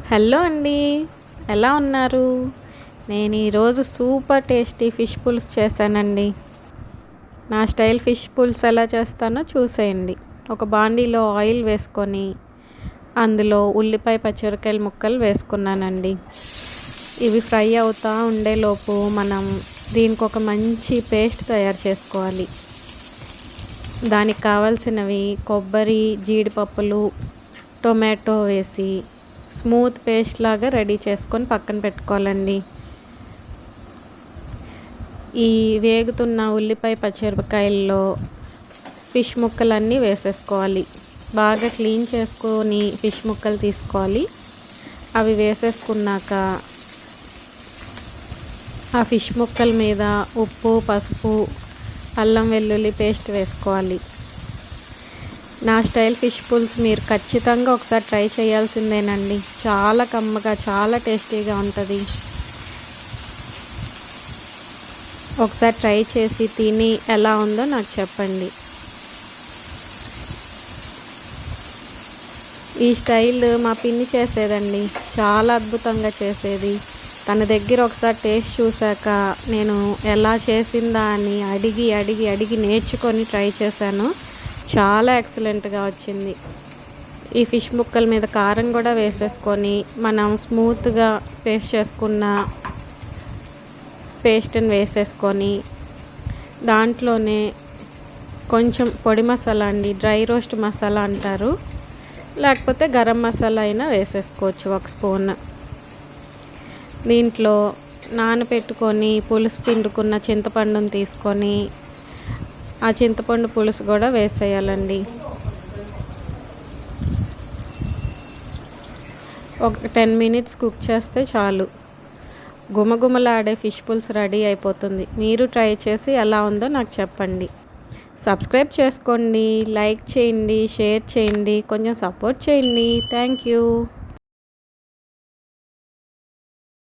Hello అండి. ఎలా ఉన్నారు? నేను ఈరోజు సూపర్ టేస్టీ ఫిష్ పులుసు చేశానండి. నా స్టైల్ ఫిష్ పులుసు ఎలా చేస్తానో చూసేయండి. ఒక బాండీలో ఆయిల్ వేసుకొని అందులో ఉల్లిపాయ పచ్చిమిరపకాయల ముక్కలు వేసుకున్నానండి. ఇవి ఫ్రై అవుతూ ఉండేలోపు మనం దీనికి ఒక మంచి పేస్ట్ తయారు చేసుకోవాలి. దానికి కావాల్సినవి కొబ్బరి, జీడిపప్పులు, టొమాటో వేసి స్మూత్ పేస్ట్ లాగా రెడీ చేసుకొని పక్కన పెట్టుకోవాలండి. ఈ వేగుతున్న ఉల్లిపాయ పచ్చిమిరపకాయల్లో ఫిష్ ముక్కలన్నీ వేసేసుకోవాలి. బాగా క్లీన్ చేసుకొని ఫిష్ ముక్కలు తీసుకోవాలి. అవి వేసేసుకున్నాక ఆ ఫిష్ ముక్కల మీద ఉప్పు, పసుపు, అల్లం వెల్లుల్లి పేస్ట్ వేసుకోవాలి. నా స్టైల్ ఫిష్ పులుసు మీరు ఖచ్చితంగా ఒకసారి ట్రై చేయాల్సిందేనండి. చాలా కమ్మగా, చాలా టేస్టీగా ఉంటుంది. ఒకసారి ట్రై చేసి తిని ఎలా ఉందో నాకు చెప్పండి. ఈ స్టైల్ మా పిన్ని చేసేదండి. చాలా అద్భుతంగా చేసేది. తన దగ్గర ఒకసారి టేస్ట్ చూశాక నేను ఎలా చేసిందా అని అడిగి నేర్చుకొని ట్రై చేశాను. చాలా ఎక్సలెంట్గా వచ్చింది. ఈ ఫిష్ ముక్కల మీద కారం కూడా వేసేసుకొని మనం స్మూత్గా పేస్ట్ చేసుకున్న పేస్ట్ని వేసేసుకొని దాంట్లోనే కొంచెం పొడి మసాలా అండి, డ్రై రోస్ట్ మసాలా అంటారు, లేకపోతే గరం మసాలా అయినా వేసేసుకోవచ్చు ఒక స్పూన్. దీంట్లో నానబెట్టుకొని పులుసు పిండుకున్న చింతపండుని తీసుకొని ఆ చింతపండు పులుసు కూడా వేసేయాలండి. ఒక 10 minutes కుక్ చేస్తే చాలు. గుమగుమలాడే ఫిష్ పులుసు రెడీ అయిపోతుంది. మీరు ట్రై చేసి ఎలా ఉందో నాకు చెప్పండి. సబ్స్క్రైబ్ చేసుకోండి, లైక్ చేయండి, షేర్ చేయండి, కొంచెం సపోర్ట్ చేయండి. Thank you.